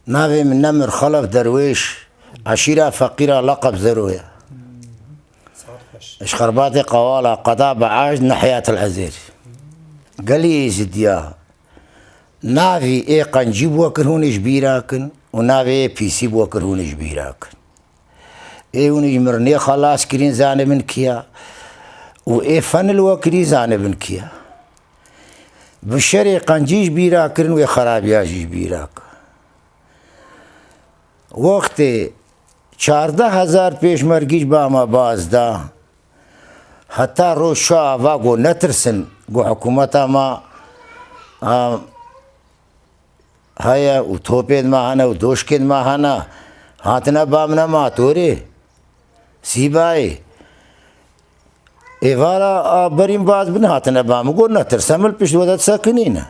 ناوي من نمر خلف درويش عشيرة فقيرة لقب زروية اشخرباتي قوالة قضاء بعاج نحياة العزير قال لي زديا نافي اي قنجيب وكرهون جبيراكن ونافي اي بيسي وكرهون جبيراكن اي ونجمرني خلاص كرين زاني من كيا واي فن الوكري زاني من كيا بالشري قنجيج بيراكن وي خرابياجي جبيراك وقت 14,000 پیشمرگیش با ما بازدا حتی روشا واگو نترسن گو حکومتا ما هيا وتوبيد معنا ودوشكد معنا هاتنا بامنا ماتوري سيباي إيفارا بريم باز بن هاتنا بام قلنا ترسمل بيش ودات ساكنين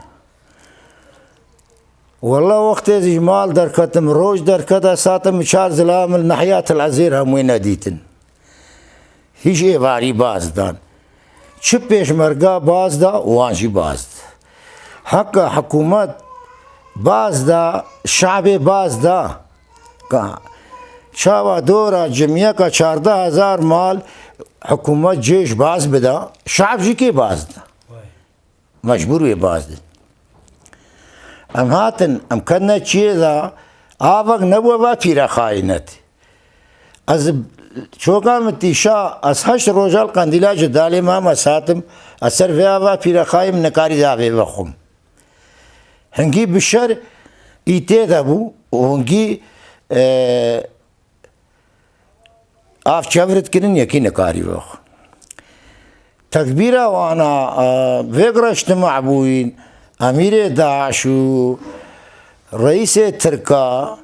والله وقت إجمال دركتم روج دركتا ساتم شار زلام النحيات العزير هم وين ديتن هيش إيفاري باز دان شو بيش مرقا باز دا وانجي باز حقا حكومات باز دا شعب باز دا شاوا دورا جمعیه کا 14,000 مال حکومت جيش باز بدا شعب جي كي باز دا مجبور وي باز دا ام هاتن ام كنا چيزا آوك نبوة فيرا خائنت از چوكا متيشا از 8 روجال قنديلا جدالي ماما ساتم اثر فيها فيرا خائم نكاري دافي بخم هنگي بشر ايتي بو وهنگي آف چورت كنن يكي نكاري بخ تكبيرا وانا فيقرا اجتماع بوين امير داعش و رئيس تركا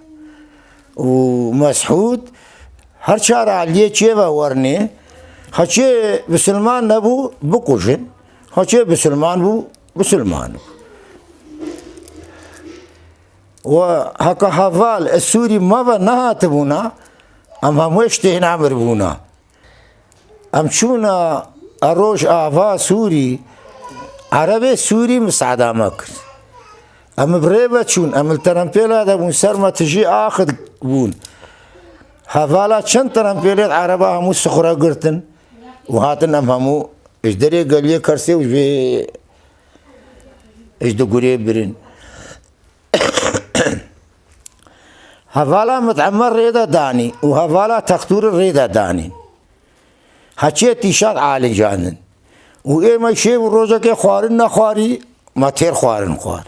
ومسعود هر چار عليه چيوا ورني هچه بسلمان نبو بكوشن هچه بسلمان بو بسلمان وهكا حفال السوري ما نهات بونا ام هموشتهن عمر بونا ام شونا اروش آفا سوري عربي سوري مساعدة مكر ام بريبا چون ام الترمبيلا دا بون سر ما تجي آخد بون حفالا چند ترمبيلات عربا همو سخرا قرتن وهاتن ام همو اجدري قليه كرسي وجبي اجدو قريب برين هفالا متعمر ريدا داني وهفالا تختور ريدا داني هچه تيشات عالي جانن وإيه ما يشيب الروزة كي خوارن نخواري ما تير خوارن خوار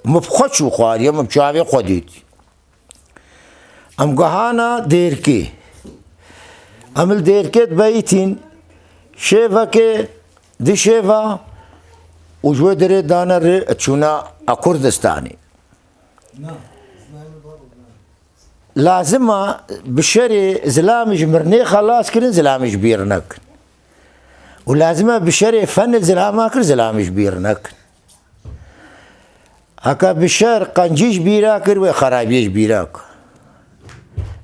مبخوشو خواري مبشاوي خوديت ام قهانا ديركي امل ديركيت بيتين شيفا كي دي شيفا وجوه دري دانا تشونا كردستاني لازم بشري زلامج مرني خلاص كرن زلامج بيرنك ولازم بشري فن الزلامة كر زلامج بيرنك هكا بشر قنجيش بيراكر وخرابيش بيراك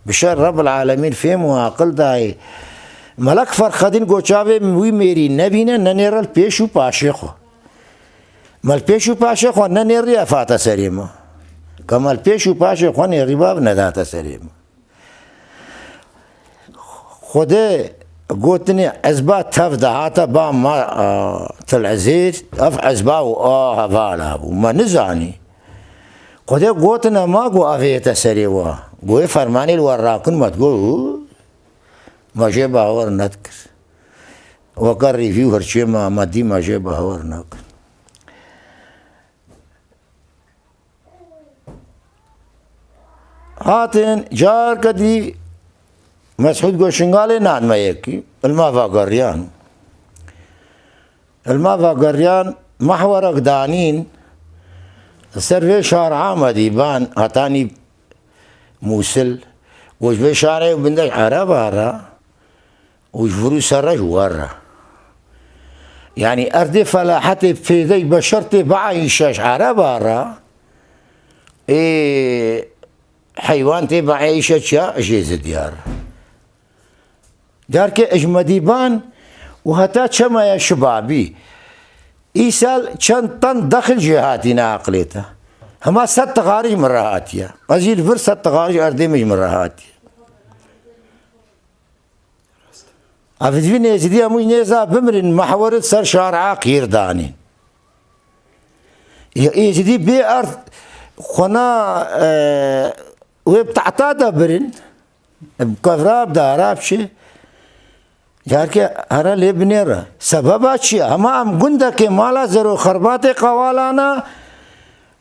بشر رب العالمين فهم وعقل داي ملك فرخدين قوچاوه موي ميري نبينا ننير البيشو پاشيخو مال بيشو پاشيخو ننير ريافاتا سريمو كمال بيشو پاشيخو خواني رباب نداتا سريمو خوده قوتني عزبات تفدا هاتا با ما تلعزير اف عزبا و هفالا ما نزاني خوده قوتنا ما قو افيتا سريوا قوي فرماني الوراكن ما تقول ما جي باور نذكر وقال ريفيو هرشي ما دي ما جي باور نذكر هاتن جار كدي مسعود قوشنغالي نان ما يكي المافا قريان المافا قريان محور اقدانين سر شهر عامدي بان هاتاني موسل وجبه شارع وبندش عربارا وجفرو سرج ورا يعني أرض فلاحتي في ذي بشرتي بعيشش عربارا إيه حيوانتي بعيشش يا أجيز ديار دارك اجمدي بان وهتا شما يا شبابي إيسال چند طن دخل جهاتنا عقليته هما 7 تخارج من راهاتيا أزيل فر 7 تخارج أردمج من راهاتيا أفدفين يزيديا مش نيزا بمرن محورة سر شارعا قير دانين يزيدي بي أرض خنا ويبتعتادا برن بكفراب داراب شي جاركي هرا لبنيرا سببا چي اما ام گنده که مالا زرو خربات قوالانا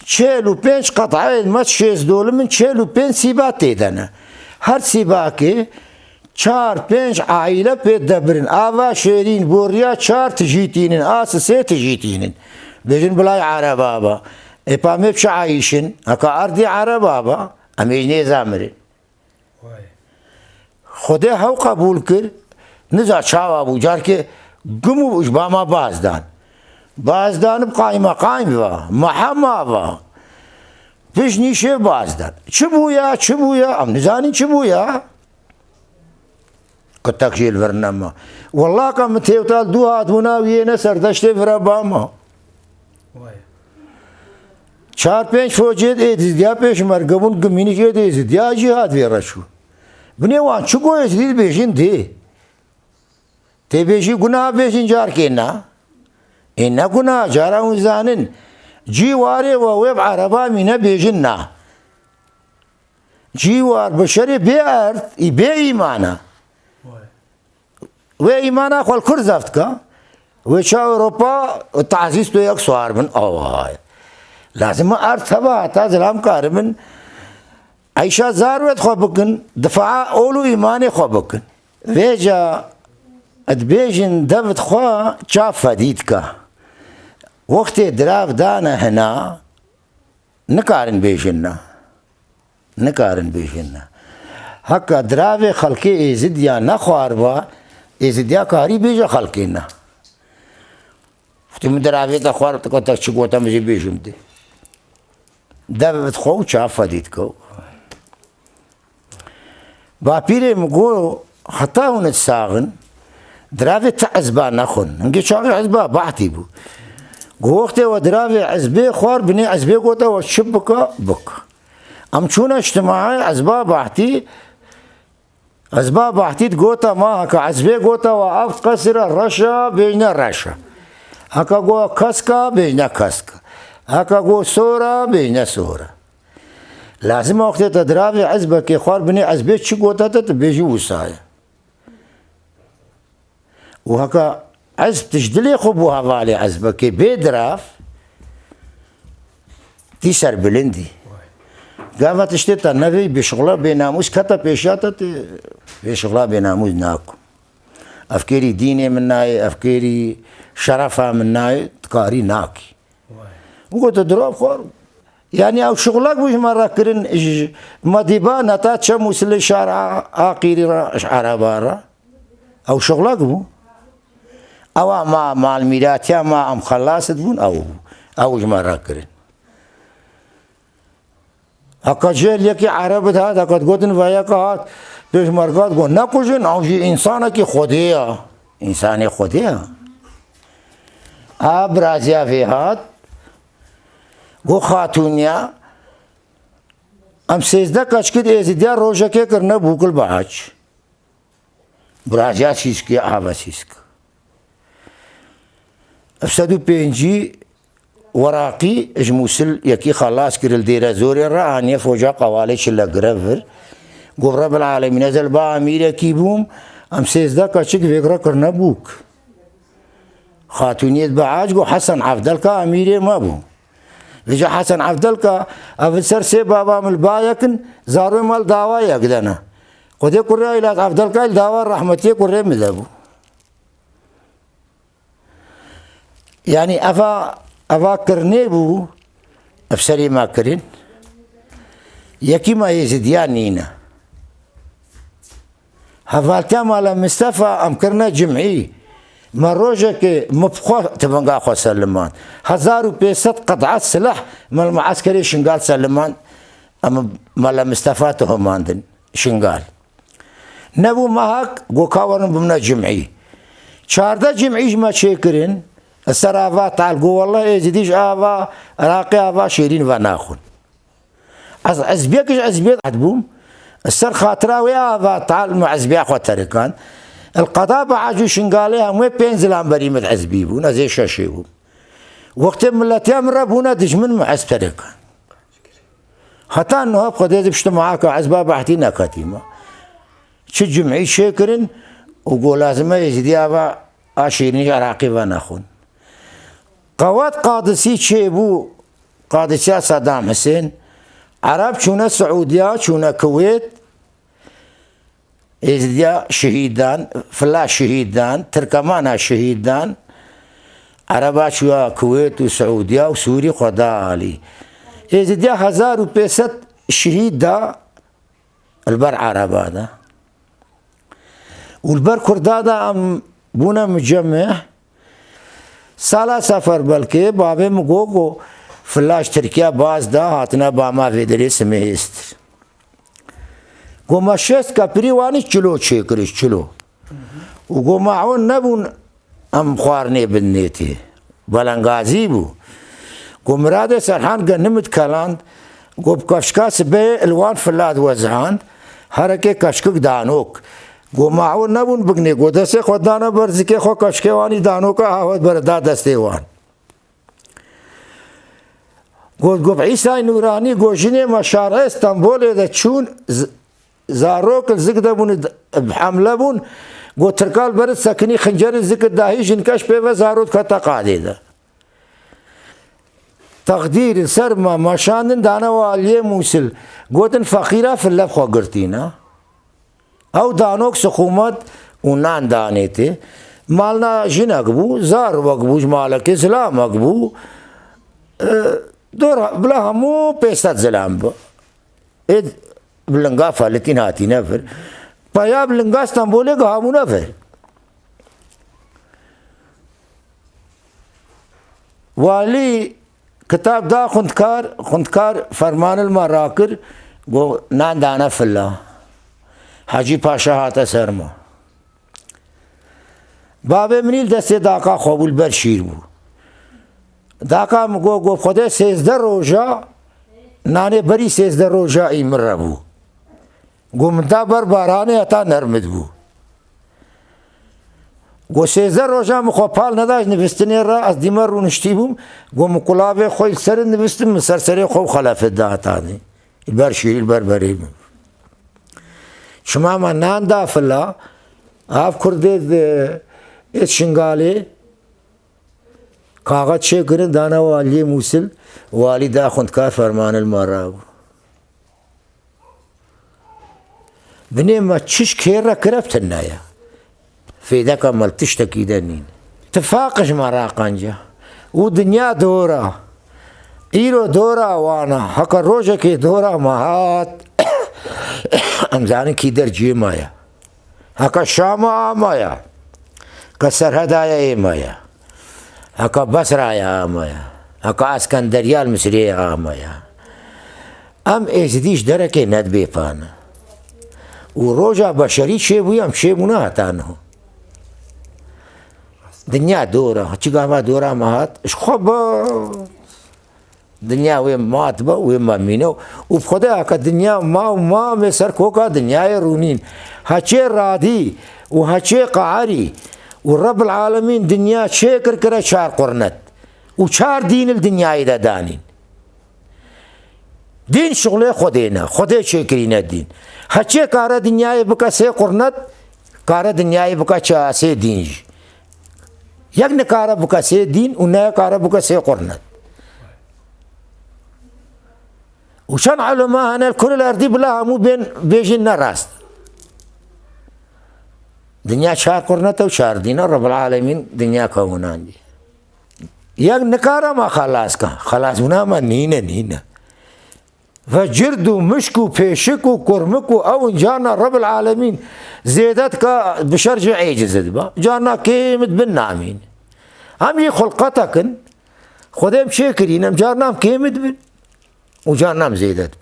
45 قطعه مت 6 دول من 45 سیبا تیدنه هر سیبا که 4-5 عائله پی دبرن آوا شیرین بوریا 4 تجیتینن آس 3 تجیتینن بيجن بلاي عربابا إبا مبش عايشن هكا أرضي عربابا أميجني زامرين خده هاو قبول كر نزا شاوا بو جار كي قمو اجباما بازدان بقائمة قائمة محما با پیش نیشه بازدان چه بویا ام نزانی چه بویا كتاكشيل برنامه والله كم تيوتال دو هاتونا وينا سردشت فراباما 4-5 فوجيت ازديا پیش مرگبون گمینی که ازديا جهاد ويرشو بنيوان چگو ازديد بيشين دي تي بيشي گناه بيشين جار كينا إننا گناه جارون زانن جيواري وويب عربا من بيجنا جيوار بشري بيارت بي إيمانا و إيمانا خال كرزفتكا وشا أوروبا تعزيز تو يك سوار من أوهاي لازم أرث هبا تازلام كارمن عيشا زاروت خوبكن دفاع أولو إيماني خوبكن ويجا ادبيجن دفت خوا چاف فديدكا وقت دراف دانا هنا نكارن بيجنا هكا درافي خلقي ازديا نخوار با ازديا كاري بيجا خلقينا فتم درافي تخوار تكو تكشكوتا مجي بيجم دي دفت خوا چاف فديدكو باپيري مقو خطا هون تساغن درافي تعزبا نخون نجي شاغي عزبا بعتي بو وقت ودرافي عزبي خوار بني عزبي قوتا وشبكا بك ام شونا اجتماعي عزبا بعتي قوتا ما هكا عزبي قوتا وعفت قصر الرشا بيجنا رشا هكا قو كسكا بيجنا كسكا هكا قو سورا بيجنا سورا لازم وقت تدرافي عزبا كي خوار بني عزبي چي قوتا تبيجي وسايا وهكا عزب تجدلي خبو هفالي عزبا كي بيدراف تيسر بلندي قامت اشتتا النبي بشغلة بناموس كتا بيشاتا بشغلة بناموس ناكو افكيري ديني من ناي افكيري شرفها من ناي تقاري ناكي وقلت دروب خور يعني او شغلك بوش مرة كرن مديبا نتا شموس اللي شارع آقيري عربارا او شغلك بو او ما مال ميراتيا ما ام خلاصت بون او جمرة كرن هكا جيل يكي عربت هاد هكا تقولن وياك هاد بيش مرقات قول ناكوشن او جي انسانا كي خوديا انساني خوديا برازيا في هاد گو خاتونيا ام سيزده كشكد ازديا روشا كي کرنا بوكل باج برازيا سيسكي آبا سيسك افسدو بينجي وراقي اجموسل يكي خلاص كرل ديرا زوري رانيا فوجا قوالي شلا قرفر قو رب العالمين نزل با اميرا كيبوم ام سيزده كشك فكرة کرنا بوك خاتونيت باج قو حسن عبدالكا اميري ما بو وجا حسن عبدالكا افسر سي بابا مل بايكن زارو مال داوا يقدنا قدي قرى الى عبدالكا الداوا رحمتي قرى مذهبو يعني افا كرني بو افسري ما كرين يكي ما يزيديان نينا هفالتا مالا مصطفى ام كرنا جمعي مروجة كي مبخو تبنقا خو سلمان 1500 قطعة سلاح من المعسكري شنقال سلمان اما مالا مصطفى تهماندن شنقال نبو مهاك قو كاورن بمنا جمعي 14 جمعي ما شيكرين السرافات تعال قو والله يزيديش آفا راقي آفا شيرين وناخن از عزبیکش عزبیت عدبوم السر خاطره ويا تعال مع عزبيا خاطر كان القضاء بعجو شنقاليها مو بينزلان بريمة عزبيبون زي شاشيبون وقت ملتي امربونا دجمن مع عزبترك حتى انه ابقى ديز بشتمعاك عزباب احتينا كاتيما شو جمعي شكرن وقول لازم يزيدي ابا اشيرني عراقي وناخون قوات قادسي شيبو قادسي صدام حسين عرب شونا سعودية شونا كويت إزديا شهيدان فلاش شهيدان تركمانا شهيدان عربا شوى كويت وسعودية وسوري خدا علي إزديا 1500 شهيد دا البر عربا دا والبر كردا دا ام بونا مجمع سالا سفر بلکه بابه مگو فلاش ترکیه باز دا هاتنا باما ویدری سمیست گو ما شست کپری وانی چلو چه کریش چلو و گو معون نبون ام خوارنی بنیتی بلنگازی بو گو مراد سرحان گنمت کلاند گو بکشکاس به الوان فلاد وزعاند هرکه کشکک دانوک گو معون نبون بگنی گو دسته خود دانا برزی خو کشکه وانی دانوکا آواد بردا دسته وان گو عیسی نورانی گو جنه مشاره استنبول ده چون زاروک زکده بون بحمله بون گو ترکال برد سکنی خنجر زکر داهی جنکش پیوه زارود کتا قاده ده تقدیر سر ما مشاندن دانا والیه موسل گوتن فقیره فلب خواه گرتینا او دانوک سخومت اونان دانه ته مالنا جنک بو زار وقبوش مالک اسلام وقبو دور بلا همو پیستت زلام با اید بلنگا فالتین هاتی نفر پایا بلنگا استنبوله گا همو نفر والی کتاب دا خندکار فرمان المراکر گو نان دانا فلا حاجی پاشا هاتا سرما بابه منیل دسته داکا خوبول بر شیر بو داکا گو خود 13 روزا نانه بری 13 روزا ایمر بو گو منتا بر بارانه اتا نرمد بو گو 13 روزا مخو پال نداشت نوستنی را از دیمر رو نشتی بوم گو مکلابه خوی سر نوستم مسر سر خوب خلافت دا اتا نی بر شیر بر بری بو شما من نان دا فلا آپ کرده ایت شنگاله کاغذ چه کرن دانا والی موسل والی دا خندکار فرمان المراو بني ما تشش كيرا كربت النايا في ذاك مال تشتكي دنين تفاقش مراقنجا ودنيا دورا ايرو دورا وانا هكا روجا كي دورا مهات امزاني كي درجي مايا هكا شاما مايا كسرهدايا مايا هكا بصرايا مايا هكا اسكندريا المصرية مايا ام ازديش دركي ند بيبانا وروجا بشري شيبو ام شيبونا هتانو دنيا دورا چيغاما دورا مهات اش خوب دنیا وی مات با وی مامینو و خدا که دنیا ما مسر کوکا دنیای رونین هچه رادی و هچه قعری و رب العالمین دنیا چه کرده 4 قرنت و 4 دین الدنیای دا دانین دین شغله خودینا خودی چه کرینه دین هچه کار دنیای بکا 3 قرنت کار دنیای بکا 3 دین یک نکاره بکا 3 دین و نه کاره بکا 3 قرنت وشان علماء هنا الكل الأرضي بلا مو بين بيجينا راست دنيا 4 قرنته و 4 دينا رب العالمين دنيا كونان دي يا نكارا ما خلاص كان خلاص هنا ما نينا فجرد ومشك وبيشك وكرمك او جانا رب العالمين زيدتك بشرج عيجز جانا كيمت بالنامين هم خلقتك خدام شاكرين هم جانا كيمت بن وجانام زيدت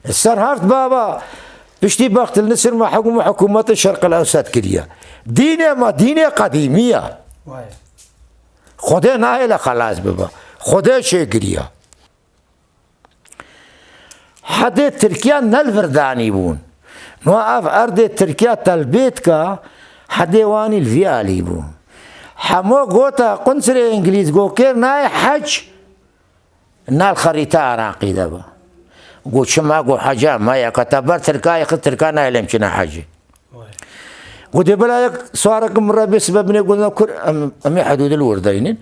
السرهرت بابا بشتي بخت النسر مع حكومة الشرق الأوسط كريا دينه ما دينه قديمية خده ناهلا خلاص بابا خده شي كريا حدي تركيا نالفرداني بون نوقف أرض تركيا تلبيت كا حدي واني الفيالي بون حمو قوتا قنصري إنجليز قو كير ناي حج نال خريطة عراقي دابا قو شما قو حاجة ما يا كتبر تركاي خد تركا ناي لمشنا حاجة قو دي بلايك صارك مرة بسبب قلنا كر أمي حدود الوردين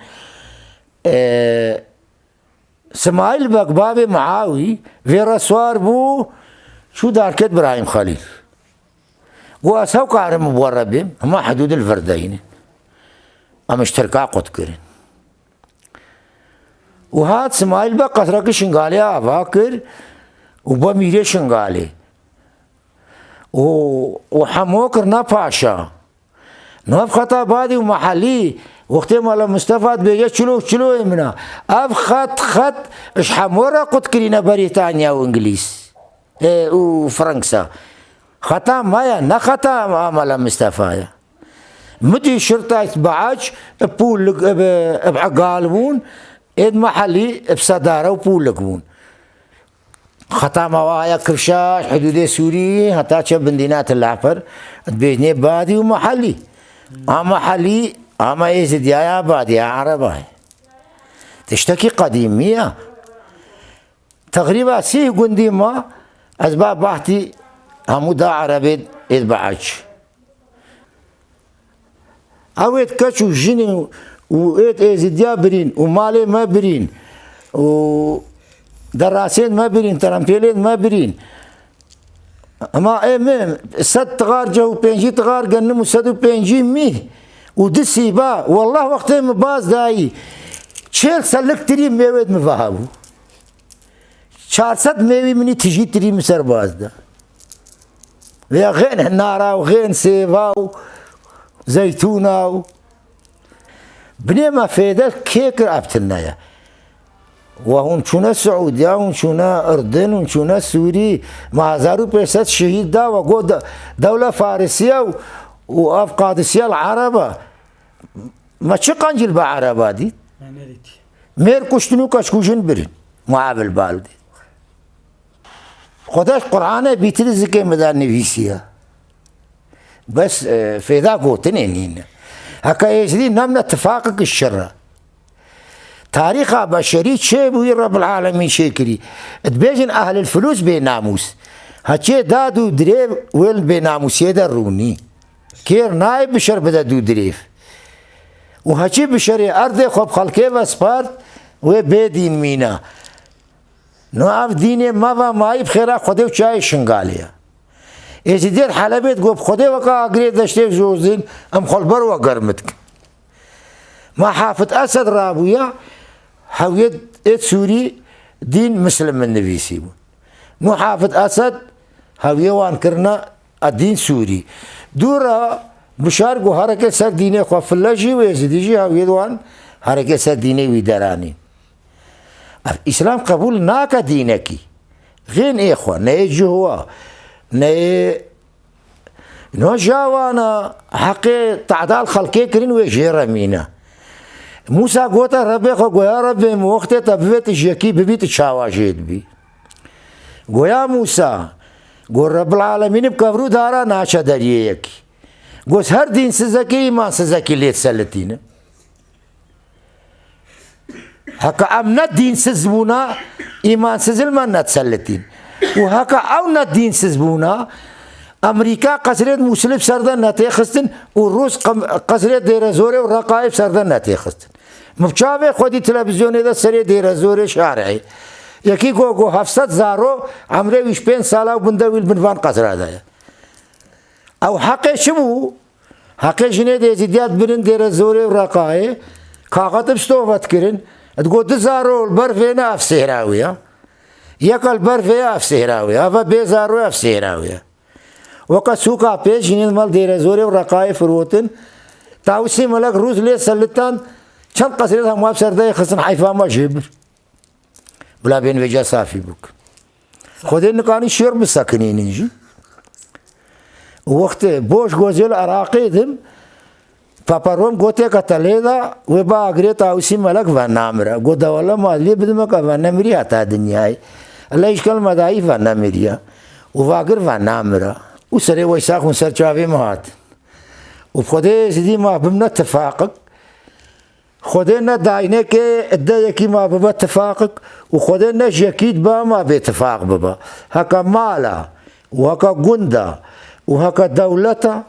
سمايل بقبابي معاوي في رسوار بو شو داركت إبراهيم خليل وأساو كارم مبوربهم هما حدود الفردين أما اشتركا قد كرين وهاد سمايل بقى قصرك شنغالي أفاكر وبميري شنغالي وحموكر نباشا نوف خطابادي ومحلي وقت مالا مصطفى بيجي شلو يمنا أب خط إش حمورا قد كرينا بريطانيا وإنجليز وفرنسا خطا مايا نخطا مالا مصطفى مدي شرطة بعاج بول بعقالبون إد محلي بصدارة وبولكبون خطا موايا كرشاش حدود سوري حتى بندينات العفر بيجني بادي ومحلي محلي أما يزيد يا بادي يا عرباي تشتكي قديمية تقريبا سيه قنديمة أسباب بحثي همودا عربي إدبعج أويت كشو جيني وإيت إيزيديا برين ومالي ما برين ودراسين ما برين ترامبيلين ما برين أما إيه ست تغار جو بينجي تغار قنمو سدو بينجي ميه ودسي با والله وقتها مباز داي چهل سلك تري ميويد مفاهبو 400 ميوي مني تجي تري مسر باز دا ويا غين هنارا وغين سيفا وزيتونا بني ما فيدا كيكر ابتنايا وهون شونا سعودية وهون شونا أردن وهون شونا سوري مع زارو بيسات شهيد دا وقود دولة فارسية وأف قادسية العربة ما شي قنجل بعربة دي مير كشتنو كشكوشن برين معابل بالدي خداش قرآن بيترزكي مدان نفيسيا بس في ذا قوتنين هكا يجري نمنا اتفاقك الشر تاريخ بشري شيء بوي رب العالمين شكري تبيجن أهل الفلوس بناموس هاتشي دادو دريف ويل بناموس يدروني كير نايب بشر بدا دو دريف وهاتشي بشري أرض خوب خلقه وسبارت وبيدين مينا نوعف ديني ما ماي بخيرا خده وچاي شنغاليا ازيدير حلبيت قوب خده وكا اقريد دشتيف جوزين ام خلبر وقرمتك ما حافظ أسد رابويا حويد إت سوري دين مسلم النبي سيبون مو حافظ أسد هاوية وانكرنا الدين سوري دورا بشارك وحركة سر ديني خوف الله جي ويزيدي هاوية وان حركة سر ديني ويدرانين الإسلام قبول ناكا دينكي غين إخوة ناي جهوا ناي نو جاوانا حقي تعدال خلقي كرين ويجير مينا موسى قوتا ربي خو يا ربي وقت تبيت جيكي ببيت شاواجيد بي يا موسى قول رب العالمين بكفرو دارا ناشا دريكي قول هر دين سزكي ايمان سزكي ليت سلتين هكا امنا دين سزبونا ايمان سزل ما نتسلتين وهكا اونا دين سزبونا امريكا قصرت مسلم سردن نتيخستن والروس قصرت دير زوري والرقائب سردن نتيخستن مبشابه خودي تلفزيوني ده سري دير زوري شارعي يكي گو 700 زارو عمره 25 ساله وبندويل بنفان قصر هذا او حقي شبو حقي جنيه دي زيديات بنن دير زوري والرقائب كاغط بستوفت كرن تقول دزارو البرفينا في سهراوية يكال برفيا في سهراوية افا بيزارو في سهراوية وقت سوكا بيش جنين مال دير زوري والرقائب فروتن تاوسي ملك روز ليه سلطان چند قصرت هم واب سرده خصن حيفا ما جبر بلا بين وجه صافي بوك خودين نقاني شير بساكنين انجي وقت بوش غوزيل عراقي دم پاپروم گوته کتلیدا و با اگری تاوسی ملک و نامرا گو دولا مالی بدم که و نمری هتا دنیای الله هیچ کلمه دایی و نمیریا و واگر و نامرا و سری ویساق و سر چاوی مهات و خودی سیدی ما بمنا اتفاقك خودی نه داینه که ادعا کی ما ببا اتفاقك و خودی نه جکید با ما باتفاق ببا هکا مالا و هکا گندا و هکا دولتا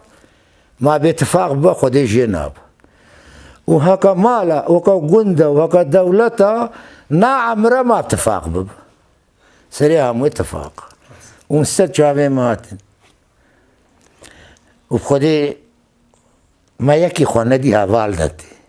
ما باتفاق ببا خودی جناب و هکا مالا و هکا گندا و هکا دولتا نا عمره ما اتفاق ببا سری همو اتفاق و سر چاوی مهاتن و خودی ما یکی خونه دی حوال داده